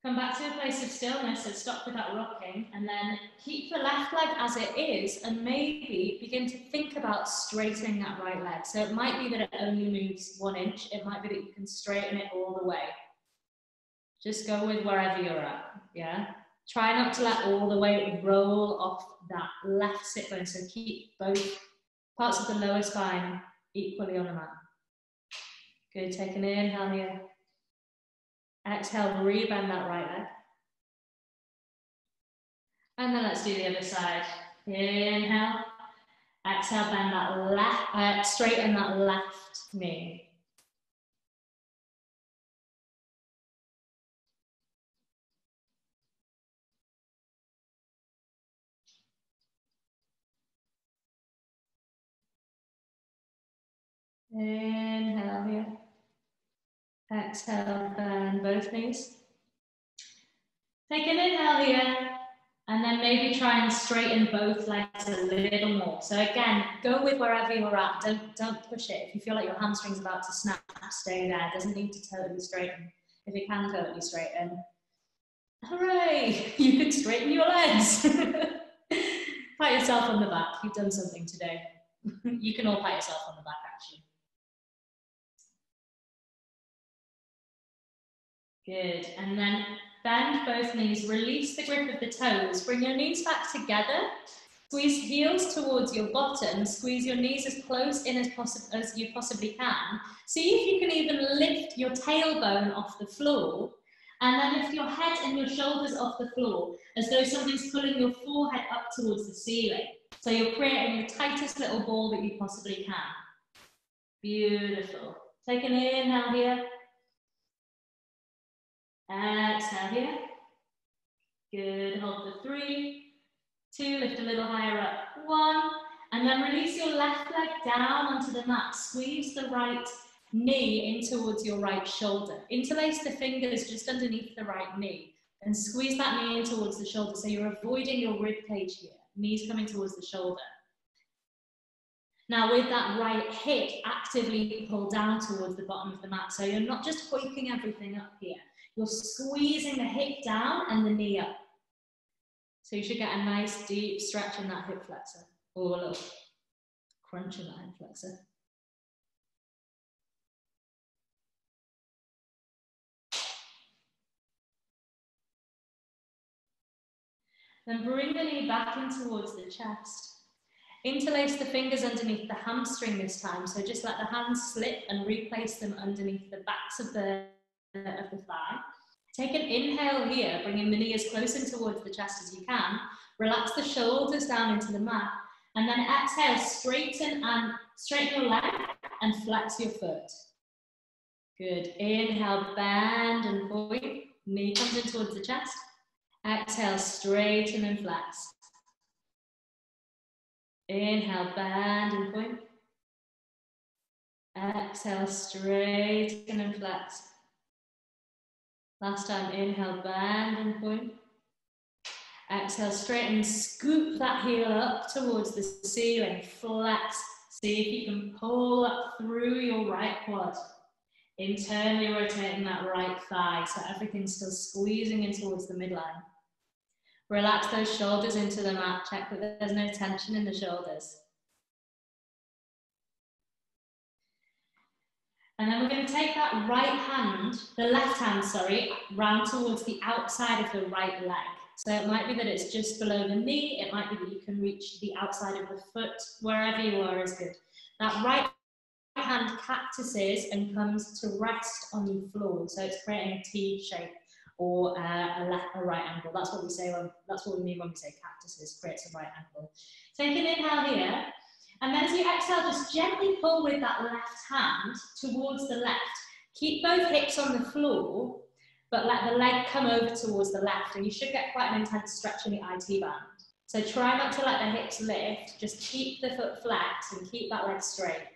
Come back to a place of stillness, so stop with that rocking, and then keep the left leg as it is, and maybe begin to think about straightening that right leg. So it might be that it only moves 1 inch, it might be that you can straighten it all the way. Just go with wherever you're at, yeah? Try not to let all the weight roll off that left sit bone, so keep both parts of the lower spine equally on the mat. Good, take an inhale here. Exhale, rebend that right leg. And then let's do the other side. Inhale. Exhale, bend that left, straighten that left knee. Inhale here. Exhale, bend both knees. Take an inhale here, and then maybe try and straighten both legs a little more. So again, go with wherever you're at. Don't push it. If you feel like your hamstring's about to snap, stay there. It doesn't need to totally straighten. If it can totally straighten, hooray! You can straighten your legs. Pat yourself on the back. You've done something today. You can all pat yourself on the back, actually. Good, and then bend both knees, release the grip of the toes, bring your knees back together Squeeze heels towards your bottom, squeeze your knees as close in as you possibly can. See if you can even lift your tailbone off the floor, and then lift your head and your shoulders off the floor, as though something's pulling your forehead up towards the ceiling. So you're creating the tightest little ball that you possibly can. Beautiful. Take an inhale here. Exhale here. Good, hold for 3, 2, lift a little higher up, 1, and then release your left leg down onto the mat. Squeeze the right knee in towards your right shoulder. Interlace the fingers just underneath the right knee and squeeze that knee in towards the shoulder, so you're avoiding your rib cage here. Knees coming towards the shoulder. Now with that right hip, actively pull down towards the bottom of the mat. So you're not just hoiking everything up here. You're squeezing the hip down and the knee up. So you should get a nice deep stretch in that hip flexor, or a little crunch in that hip flexor. Then bring the knee back in towards the chest. Interlace the fingers underneath the hamstring this time, so just let the hands slip and replace them underneath the backs of the thigh. Take an inhale here, bringing the knee as close in towards the chest as you can. Relax the shoulders down into the mat, and then exhale, straighten your leg and flex your foot. Good. Inhale, bend and point. Knee comes in towards the chest. Exhale, straighten and flex. Inhale, bend and point. Exhale, straighten and flex. Last time, inhale, bend and point. Exhale, straighten, scoop that heel up towards the ceiling. Flex. See if you can pull up through your right quad. Internally rotating that right thigh, so everything's still squeezing in towards the midline. Relax those shoulders into the mat. Check that there's no tension in the shoulders. And then we're going to take that left hand, round towards the outside of the right leg. So it might be that it's just below the knee. It might be that you can reach the outside of the foot. Wherever you are is good. That right hand cactuses and comes to rest on the floor. So it's creating a T shape or a right angle. That's what we say. That's what we mean when we say cactuses. Creates a right angle. Take an inhale here. And then as you exhale, just gently pull with that left hand towards the left. Keep both hips on the floor, but let the leg come over towards the left. And you should get quite an intense stretch in the IT band. So try not to let the hips lift. Just keep the foot flex and keep that leg straight.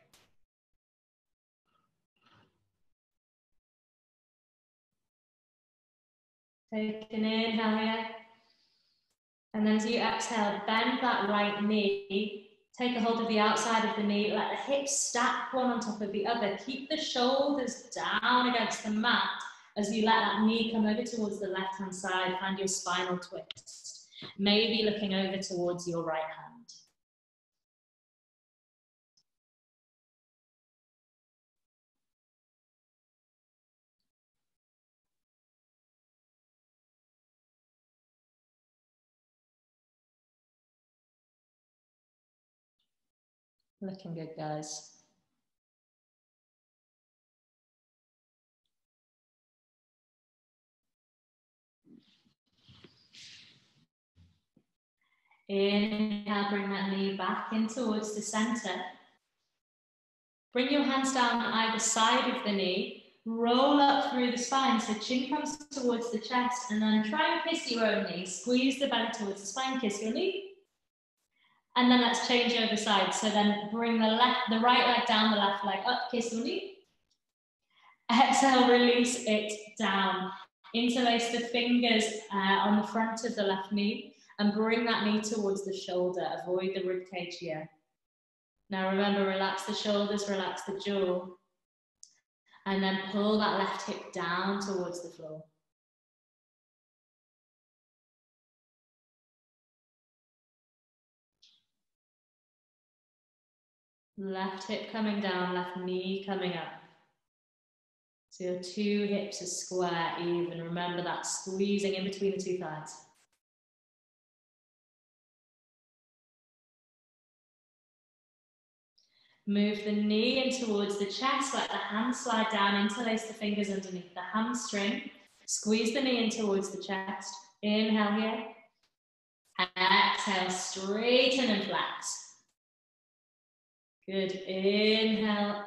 Take an inhale here. And then as you exhale, bend that right knee. Take a hold of the outside of the knee, let the hips stack one on top of the other. Keep the shoulders down against the mat as you let that knee come over towards the left-hand side. Find your spinal twist. Maybe looking over towards your right hand. Looking good, guys. Inhale, bring that knee back in towards the center. Bring your hands down either side of the knee. Roll up through the spine, so chin comes towards the chest, and then try and kiss your own knee. Squeeze the belly towards the spine, kiss your knee. And then let's change over sides. So then bring the right leg down, the left leg up, kiss your knee. Exhale, release it down. Interlace the fingers on the front of the left knee and bring that knee towards the shoulder. Avoid the rib cage here. Now remember, relax the shoulders, relax the jaw. And then pull that left hip down towards the floor. Left hip coming down, left knee coming up. So your two hips are square, even. Remember that squeezing in between the two thighs. Move the knee in towards the chest, let the hands slide down, interlace the fingers underneath the hamstring. Squeeze the knee in towards the chest. Inhale here. Exhale, straighten and flex. Good. Inhale,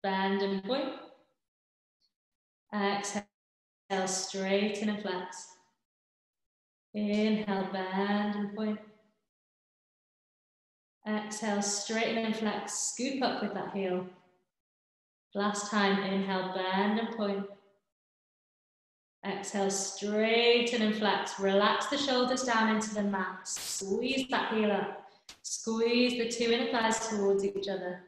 bend and point. Exhale, straighten and flex. Inhale, bend and point. Exhale, straighten and flex. Scoop up with that heel. Last time, inhale, bend and point. Exhale, straighten and flex. Relax the shoulders down into the mat. Squeeze that heel up. Squeeze the two inner thighs towards each other.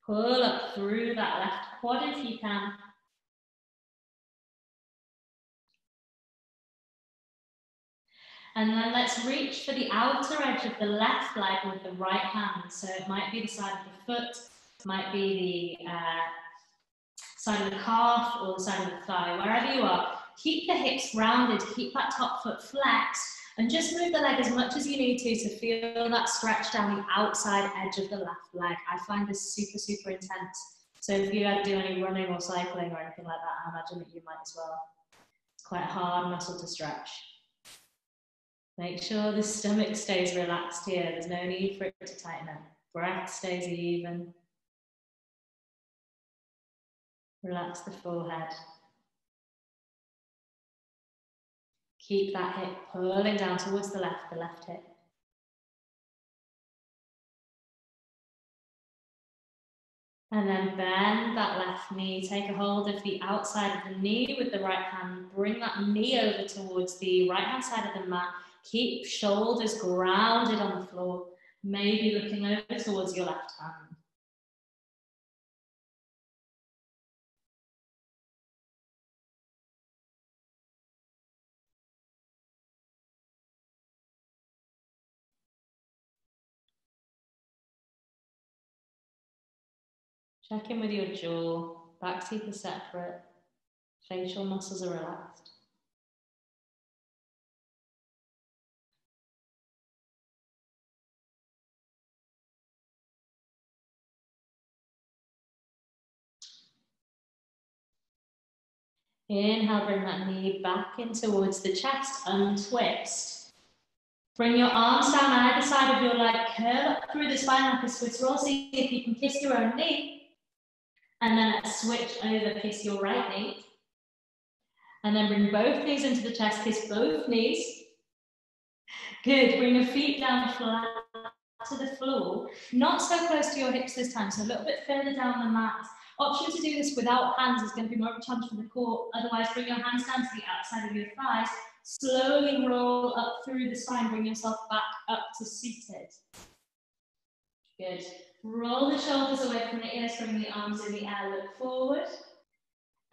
Pull up through that left quad if you can. And then let's reach for the outer edge of the left leg with the right hand. So it might be the side of the foot, it might be the side of the calf or the side of the thigh, wherever you are. Keep the hips rounded, keep that top foot flexed, and just move the leg as much as you need to feel that stretch down the outside edge of the left leg. I find this super, super intense. So if you ever do any running or cycling or anything like that, I imagine that you might as well. It's quite a hard muscle to stretch. Make sure the stomach stays relaxed here. There's no need for it to tighten up. Breath stays even. Relax the forehead. Keep that hip pulling down towards the left hip. And then bend that left knee. Take a hold of the outside of the knee with the right hand. Bring that knee over towards the right hand side of the mat. Keep shoulders grounded on the floor. Maybe looking over towards your left hand. Check in with your jaw. Back teeth are separate. Facial muscles are relaxed. Inhale, bring that knee back in towards the chest, untwist. Bring your arms down either side of your leg, curl up through the spine like a Swiss roll. See if you can kiss your own knee. And then let's switch over, kiss your right knee. And then bring both knees into the chest, kiss both knees. Good, bring your feet down flat to the floor. Not so close to your hips this time, so a little bit further down the mat. Option to do this without hands is going to be more of a challenge for the core. Otherwise, bring your hands down to the outside of your thighs. Slowly roll up through the spine. Bring yourself back up to seated. Good. Roll the shoulders away from the ears, bring the arms in the air, look forward.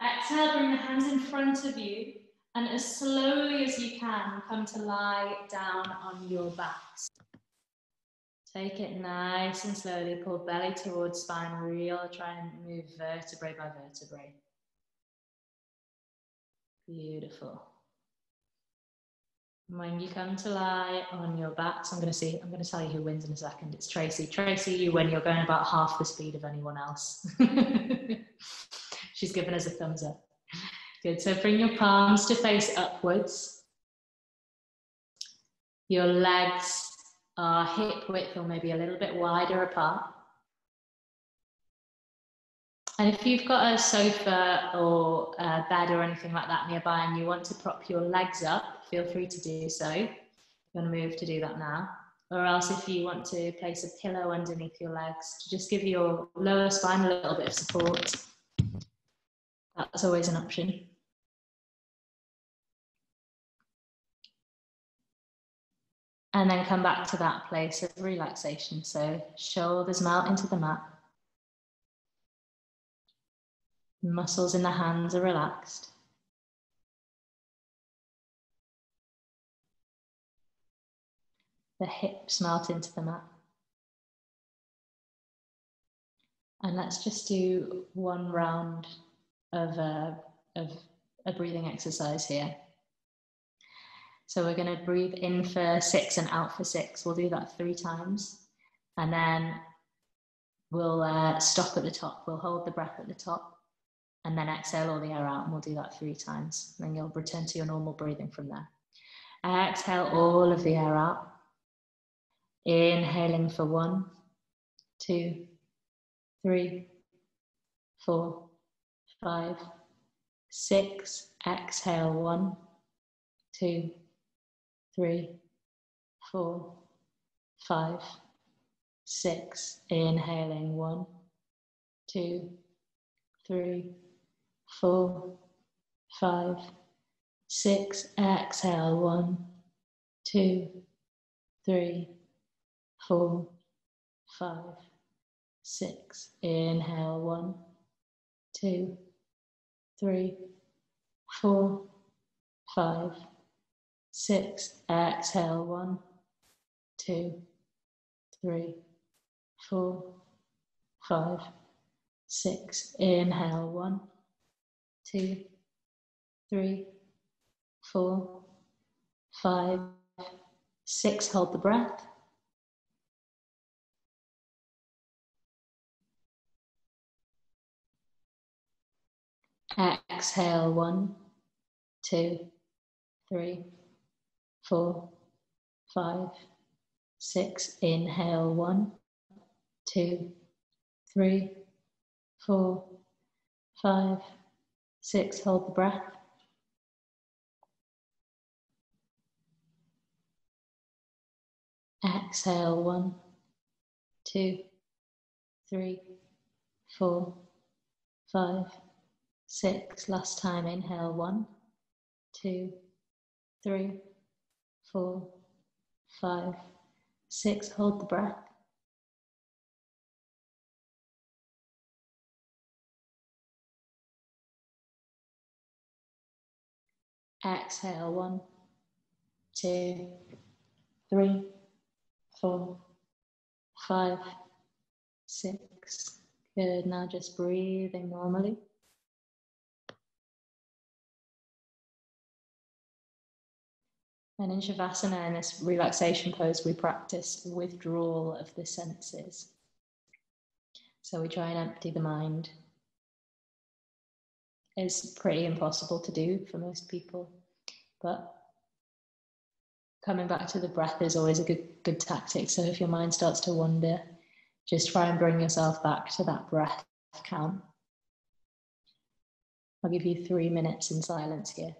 Exhale, bring the hands in front of you. And as slowly as you can, come to lie down on your backs. Take it nice and slowly, pull belly towards spine, really try and move vertebrae by vertebrae. Beautiful. When you come to lie on your backs, I'm going to tell you who wins in a second. It's Tracy. Tracy, you win. You're going about half the speed of anyone else. She's given us a thumbs up. Good. So bring your palms to face upwards. Your legs are hip width or maybe a little bit wider apart. And if you've got a sofa or a bed or anything like that nearby and you want to prop your legs up, feel free to do so. I'm going to move to do that now. Or else if you want to place a pillow underneath your legs to just give your lower spine a little bit of support, that's always an option. And then come back to that place of relaxation. So shoulders melt into the mat. Muscles in the hands are relaxed. The hips melt into the mat. And let's just do one round of a breathing exercise here. So we're going to breathe in for 6 and out for 6. We'll do that 3 times. And then We'll stop at the top. We'll hold the breath at the top and then exhale all the air out, and we'll do that 3 times. Then you'll return to your normal breathing from there. Exhale all of the air out. Inhaling for 1, 2, 3, 4, 5, 6. Exhale 1, 2, 3, 4, 5, 6. Inhaling 1, 2, 3, 4, 5, 6. Exhale 1, 2, 3, 4, 5, 6. Inhale 1, 2, 3, 4, 5, 6. Exhale 1, 2, 3, 4, 5, 6. Inhale 1, 2, 3, 4, 5, 6. Hold the breath. Exhale 1, 2, 3, 4, 5, 6. Inhale 1, 2, 3, 4, 5, 6. Hold the breath. Exhale 1, 2, 3, 4, 5, 6. Last time. Inhale 1, 2, 3, 4, 5, 6. Hold the breath. Exhale 1, 2, 3, 4, 5, 6. Good. Now just breathing normally. And in Shavasana, in this relaxation pose, we practice withdrawal of the senses. So we try and empty the mind. It's pretty impossible to do for most people, but coming back to the breath is always a good tactic. So if your mind starts to wander, just try and bring yourself back to that breath count. I'll give you 3 minutes in silence here.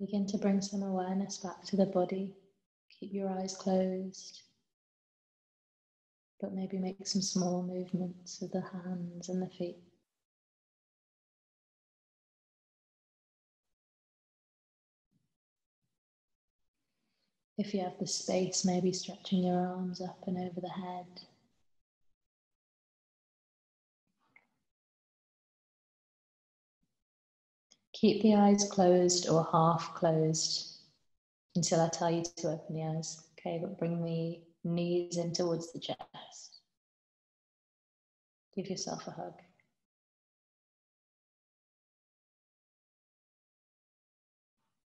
Begin to bring some awareness back to the body. Keep your eyes closed, but maybe make some small movements with the hands and the feet. If you have the space, maybe stretching your arms up and over the head. Keep the eyes closed or half closed until I tell you to open the eyes. Okay, but bring the knees in towards the chest. Give yourself a hug.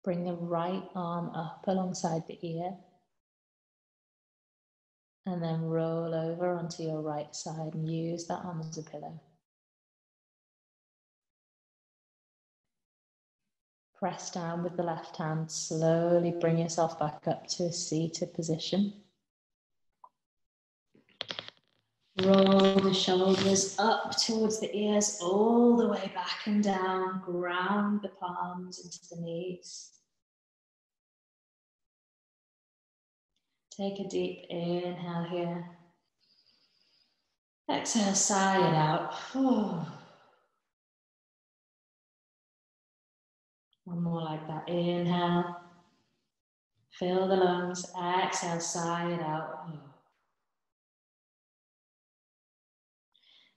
Bring the right arm up alongside the ear. And then roll over onto your right side and use that arm as a pillow. Press down with the left hand, slowly bring yourself back up to a seated position. Roll the shoulders up towards the ears, all the way back and down. Ground the palms into the knees. Take a deep inhale here. Exhale, sigh it out. One more like that. Inhale. Fill the lungs. Exhale, sigh it out.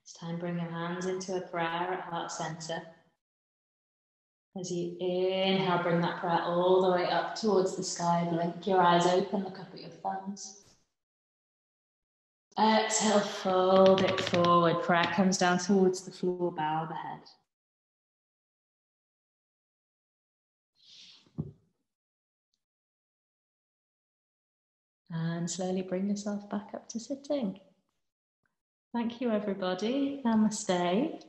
It's time to bring your hands into a prayer at heart center. As you inhale, bring that prayer all the way up towards the sky. Blink your eyes open, look up at your thumbs. Exhale, fold it forward. Prayer comes down towards the floor, bow the head. And slowly bring yourself back up to sitting. Thank you, everybody. Namaste.